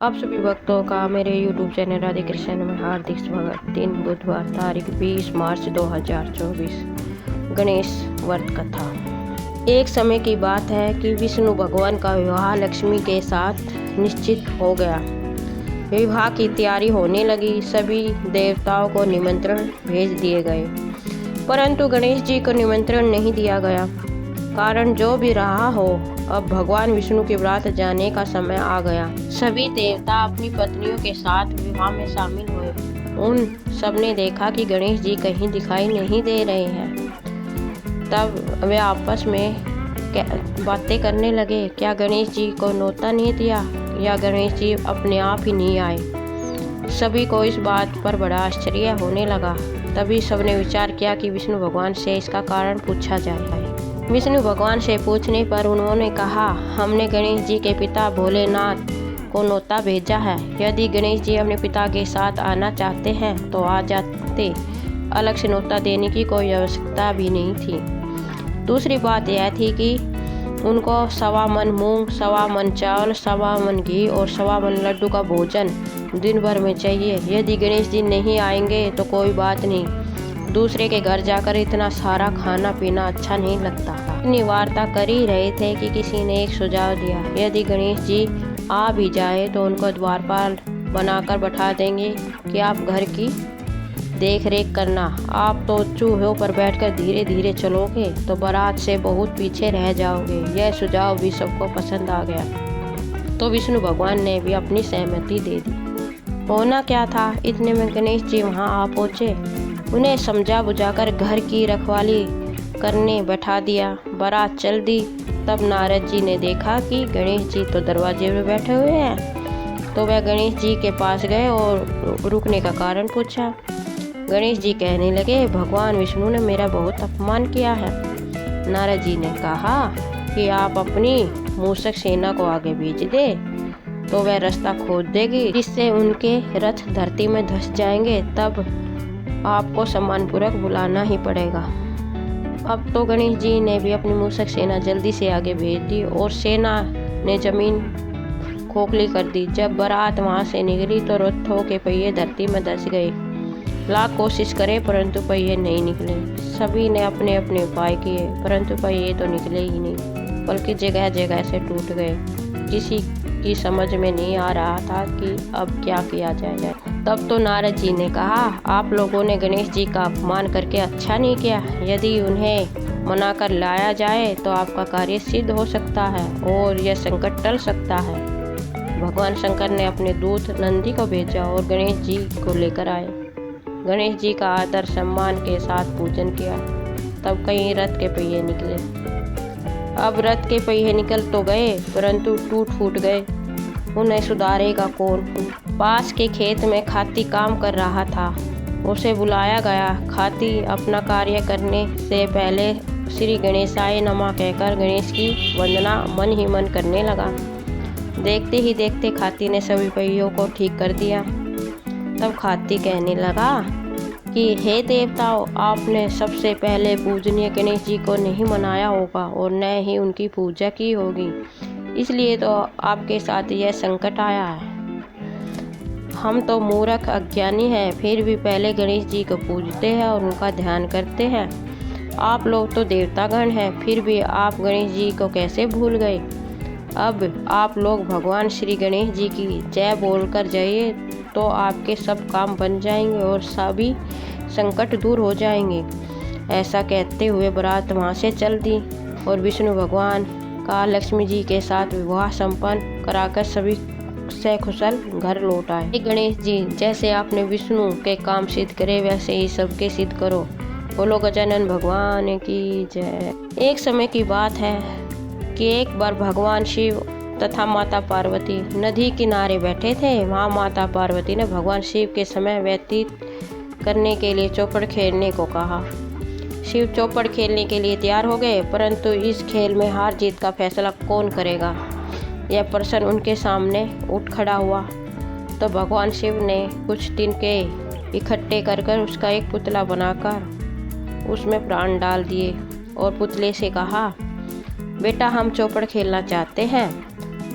आप सभी भक्तों का मेरे YouTube चैनल राधे कृष्ण में हार्दिक स्वागत। दिन बुधवार तारीख 20 मार्च 2024। गणेश व्रत कथा। एक समय की बात है कि विष्णु भगवान का विवाह लक्ष्मी के साथ निश्चित हो गया। विवाह की तैयारी होने लगी। सभी देवताओं को निमंत्रण भेज दिए गए, परंतु गणेश जी को निमंत्रण नहीं दिया गया। कारण जो भी रहा हो, अब भगवान विष्णु के व्रत जाने का समय आ गया। सभी देवता अपनी पत्नियों के साथ विवाह में शामिल हुए। उन सबने देखा कि गणेश जी कहीं दिखाई नहीं दे रहे हैं। तब वे आपस में बातें करने लगे, क्या गणेश जी को न्योता नहीं दिया या गणेश जी अपने आप ही नहीं आए। सभी को इस बात पर बड़ा आश्चर्य होने लगा। तभी सबने विचार किया कि विष्णु भगवान से इसका कारण पूछा जाए। विष्णु भगवान से पूछने पर उन्होंने कहा, हमने गणेश जी के पिता भोलेनाथ को न्योता भेजा है। यदि गणेश जी अपने पिता के साथ आना चाहते हैं तो आ जाते। अलग से न्योता देने की कोई आवश्यकता भी नहीं थी। दूसरी बात यह थी कि उनको 1.25 मन मूंग, 1.25 मन चावल, 1.25 मन घी और 1.25 मन लड्डू का भोजन दिन भर में चाहिए। यदि गणेश जी नहीं आएंगे तो कोई बात नहीं, दूसरे के घर जाकर इतना सारा खाना पीना अच्छा नहीं लगता। इतनी वार्ता कर ही रहे थे कि किसी ने एक सुझाव दिया, यदि गणेश जी आ भी जाए तो उनको द्वारपाल बनाकर बैठा देंगे कि आप घर की देख रेख करना। आप तो चूहों पर बैठकर धीरे धीरे चलोगे तो बारात से बहुत पीछे रह जाओगे। यह सुझाव भी सबको पसंद आ गया, तो विष्णु भगवान ने भी अपनी सहमति दे दी। होना क्या था, इतने में गणेश जी वहाँ आ पहुँचे। उन्हें समझा बुझाकर घर की रखवाली करने बैठा दिया। बारात चल दी। तब नारद जी ने देखा कि गणेश जी तो दरवाजे में बैठे हुए हैं, तो वह गणेश जी के पास गए और रुकने का कारण पूछा। गणेश जी कहने लगे, भगवान विष्णु ने मेरा बहुत अपमान किया है। नारद जी ने कहा कि आप अपनी मूषक सेना को आगे भेज दे तो वह रास्ता खोद देगी, जिससे उनके रथ धरती में धंस जाएंगे। तब आपको सम्मानपूर्वक बुलाना ही पड़ेगा। अब तो गणेश जी ने भी अपनी मूषक सेना जल्दी से आगे भेज दी और सेना ने जमीन खोखली कर दी। जब बारात वहां से निकली तो रथों के पहिए धरती में धंस गए। लाख कोशिश करे परंतु पहिए नहीं निकले। सभी ने अपने अपने उपाय किए, परंतु पहिए तो निकले ही नहीं, बल्कि जगह जगह से टूट गए। किसी की समझ में नहीं आ रहा था कि अब क्या किया जाए। तब तो नारद जी ने कहा, आप लोगों ने गणेश जी का अपमान करके अच्छा नहीं किया। यदि उन्हें मनाकर लाया जाए तो आपका कार्य सिद्ध हो सकता है और यह संकट टल सकता है। भगवान शंकर ने अपने दूत नंदी को भेजा और गणेश जी को लेकर आए। गणेश जी का आदर सम्मान के साथ पूजन किया। तब कई रथ के पहिए निकले। अब रथ के पहिए निकल तो गए परंतु टूट फूट गए। उन्हें सुधारेगा कौन। पास के खेत में खाती काम कर रहा था। उसे बुलाया गया। खाती अपना कार्य करने से पहले श्री गणेशाय नमः कहकर गणेश की वंदना मन ही मन करने लगा। देखते ही देखते खाती ने सभी पहियों को ठीक कर दिया। तब खाती कहने लगा कि हे देवताओं, आपने सबसे पहले पूजनीय गणेश जी को नहीं मनाया होगा और न ही उनकी पूजा की होगी, इसलिए तो आपके साथ यह संकट आया है। हम तो मूर्ख अज्ञानी हैं, फिर भी पहले गणेश जी को पूजते हैं और उनका ध्यान करते हैं। आप लोग तो देवतागण हैं, फिर भी आप गणेश जी को कैसे भूल गए। अब आप लोग भगवान श्री गणेश जी की जय बोलकर जाइए तो आपके सब काम बन जाएंगे और सभी संकट दूर हो जाएंगे। ऐसा कहते हुए बारात वहाँ से चल दी और विष्णु भगवान का लक्ष्मी जी के साथ विवाह संपन्न कराकर सभी सकुशल घर लौट आए। गणेश जी, जैसे आपने विष्णु के काम सिद्ध करे वैसे ही सबके सिद्ध करो। बोलो गजानन भगवान की जय। एक समय की बात है कि एक बार भगवान शिव तथा माता पार्वती नदी किनारे बैठे थे। वहाँ माता पार्वती ने भगवान शिव के समय व्यतीत करने के लिए चौपड़ खेलने को कहा। शिव चौपड़ खेलने के लिए तैयार हो गए, परंतु इस खेल में हार जीत का फैसला कौन करेगा, यह प्रश्न उनके सामने उठ खड़ा हुआ। तो भगवान शिव ने कुछ तिनके इकट्ठे कर कर उसका एक पुतला बनाकर उसमें प्राण डाल दिए और पुतले से कहा, बेटा हम चौपड़ खेलना चाहते हैं।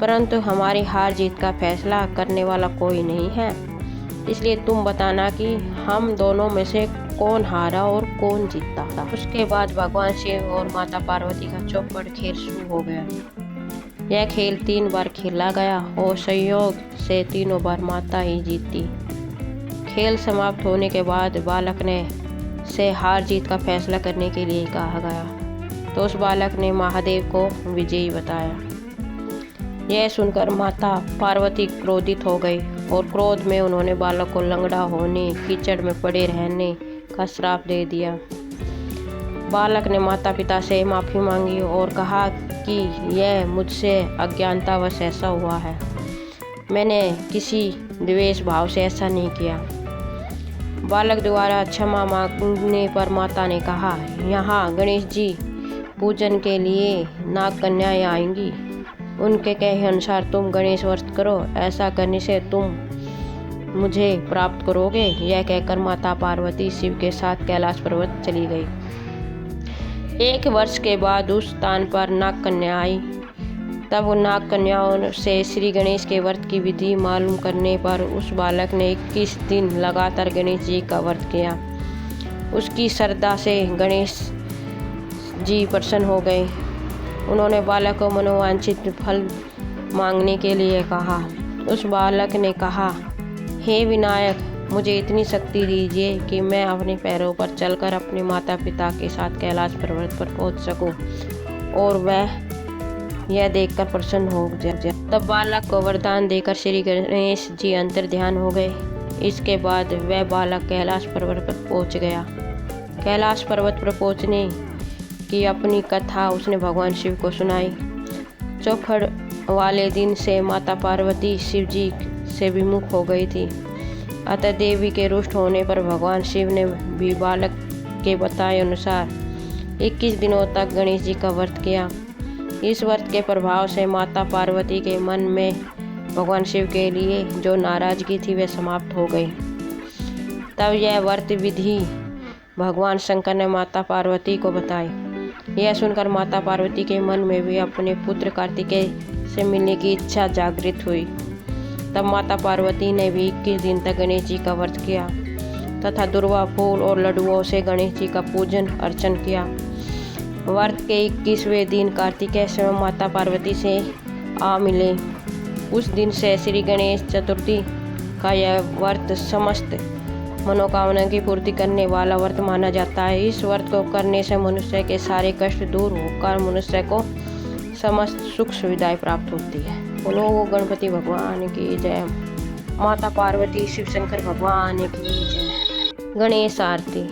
परंतु हमारी हार जीत का फैसला करने वाला कोई नहीं है, इसलिए तुम बताना कि हम दोनों में से कौन हारा और कौन जीता। उसके बाद भगवान शिव और माता पार्वती का चौपड़ खेल शुरू हो गया। यह खेल 3 बार खेला गया और संयोग से तीनों बार माता ही जीती। खेल समाप्त होने के बाद बालक ने से हार जीत का फैसला करने के लिए कहा गया, तो उस बालक ने महादेव को विजयी बताया। यह सुनकर माता पार्वती क्रोधित हो गई और क्रोध में उन्होंने बालक को लंगड़ा होने, कीचड़ में पड़े रहने का श्राप दे दिया। बालक ने माता पिता से माफ़ी मांगी और कहा कि यह मुझसे अज्ञानतावश ऐसा हुआ है, मैंने किसी द्वेष भाव से ऐसा नहीं किया। बालक द्वारा क्षमा मांगने पर माता ने कहा, यहाँ गणेश जी पूजन के लिए नाग कन्याएं आएंगी, उनके कहे अनुसार तुम गणेश व्रत करो, ऐसा करने से तुम मुझे प्राप्त करोगे। यह कहकर माता पार्वती शिव के साथ कैलाश पर्वत चली गई। 1 वर्ष के बाद उस स्थान पर नाग कन्या आई। तब नाग कन्याओं से श्री गणेश के व्रत की विधि मालूम करने पर उस बालक ने 21 दिन लगातार गणेश जी का व्रत किया। उसकी श्रद्धा से गणेश जी प्रसन्न हो गए। उन्होंने बालक को मनोवांछित फल मांगने के लिए कहा। उस बालक ने कहा, हे विनायक, मुझे इतनी शक्ति दीजिए कि मैं अपने पैरों पर चलकर अपने माता पिता के साथ कैलाश पर्वत पर पहुंच सकूं और वह यह देखकर प्रसन्न हो जाए। तब बालक को वरदान देकर श्री गणेश जी अंतर ध्यान हो गए। इसके बाद वह बालक कैलाश पर्वत पर पहुंच गया। कैलाश पर्वत पर पहुंचने की अपनी कथा उसने भगवान शिव को सुनाई। चौपड़ वाले दिन से माता पार्वती शिव जी से विमुख हो गई थी। अतः देवी के रुष्ट होने पर भगवान शिव ने भी बालक के बताए अनुसार 21 दिनों तक गणेश जी का व्रत किया। इस व्रत के प्रभाव से माता पार्वती के मन में भगवान शिव के लिए जो नाराजगी थी वह समाप्त हो गई। तब यह व्रत विधि भगवान शंकर ने माता पार्वती को बताई। यह सुनकर माता पार्वती के मन में भी अपने पुत्र कार्तिकेय से मिलने की इच्छा जागृत हुई। तब माता पार्वती ने भी 21 दिन तक गणेश जी का व्रत किया तथा दुर्वा फूल और लड्डुओं से गणेश जी का पूजन अर्चन किया। व्रत के 21वें दिन कार्तिकेय स्वयं माता पार्वती से आ मिले। उस दिन से श्री गणेश चतुर्थी का यह व्रत समस्त मनोकामना की पूर्ति करने वाला व्रत माना जाता है। इस व्रत को करने से मनुष्य के सारे कष्ट दूर होकर मनुष्य को समस्त सुख सुविधाएं प्राप्त होती है। बोलो गणपति भगवान की जय, माता पार्वती शिव शंकर भगवान की जय। गणेश आरती।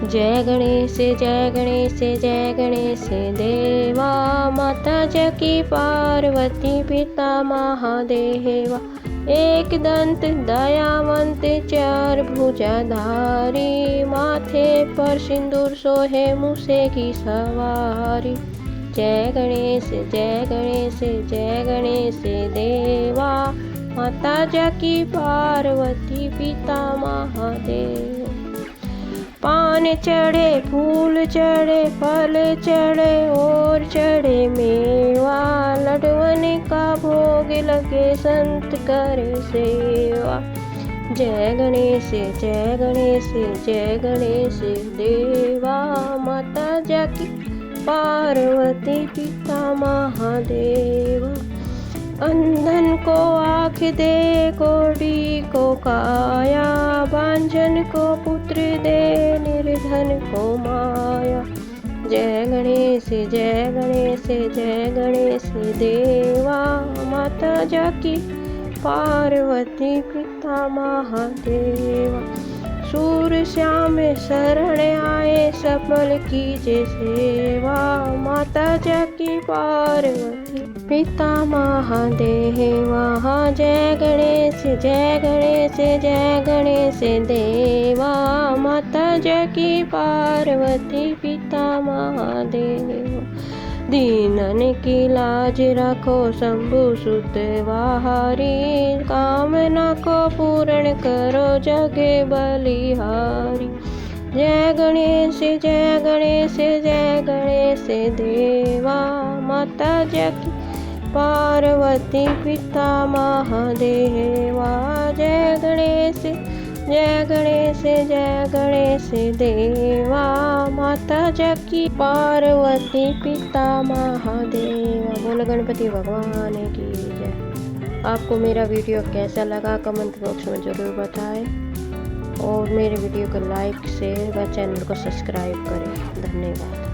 जय गणेश जय गणेश जय गणेश देवा, माता जकी पार्वती पिता महादेवा, एक दंत दयावंत 4 भुजाधारी, माथे पर सिंदूर सोहे मूसे की सवारी। जय गणेश जय गणेश जय गणेश देवा, माता जकी पार्वती पिता महादेव। पान चढ़े फूल चढ़े फल चढ़े और चढ़े मेवा, लड्डुअन का भोग लगे संत करे सेवा। जय गणेश जय गणेश जय गणेश देवा, माता जकी पार्वती पिता महादेव। अंधन को आँख दे, कोढ़ी को काया, बांझन को पुत्र दे, निर्धन को माया। जय गणेश जय गणेश जय गणेश देवा, माता जकी पार्वती पिता महादेवा। सूर श्याम शरण आए, सफल कीजे सेवा, माता जकी पार्वती पिता महादेवा। जय गणेश जय गणेश जय गणेश देवा, माता जकी पार्वती पिता महादेवा। दीनन की लाज रखो शंभु सुत वाहारी, कामना को पूर्ण करो जगे बलिहारी। जय गणेश जय गणेश जय गणेश देवा, माता जकी पार्वती पिता महादेवा। जय गणेश जय गणेश जय गणेश देवा। माता जकी पार्वती पिता महादेवा। बोलो गणपति भगवान की जय। आपको मेरा वीडियो कैसा लगा कमेंट बॉक्स में ज़रूर बताएं और मेरे वीडियो को लाइक शेयर व चैनल को सब्सक्राइब करें। धन्यवाद।